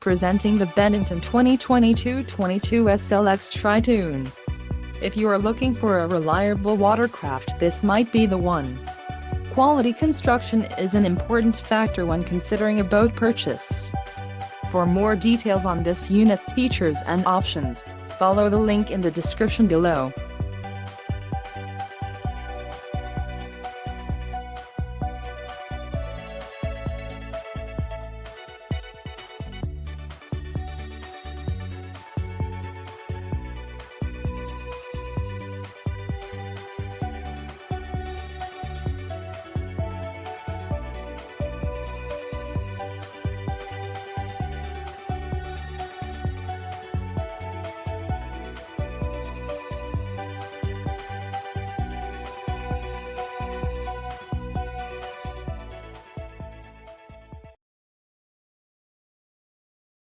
Presenting the Bennington 2022 SLX Tri-Toon. If you are looking for a reliable watercraft, this might be the one. Quality construction is an important factor when considering a boat purchase. For more details on this unit's features and options, follow the link in the description below.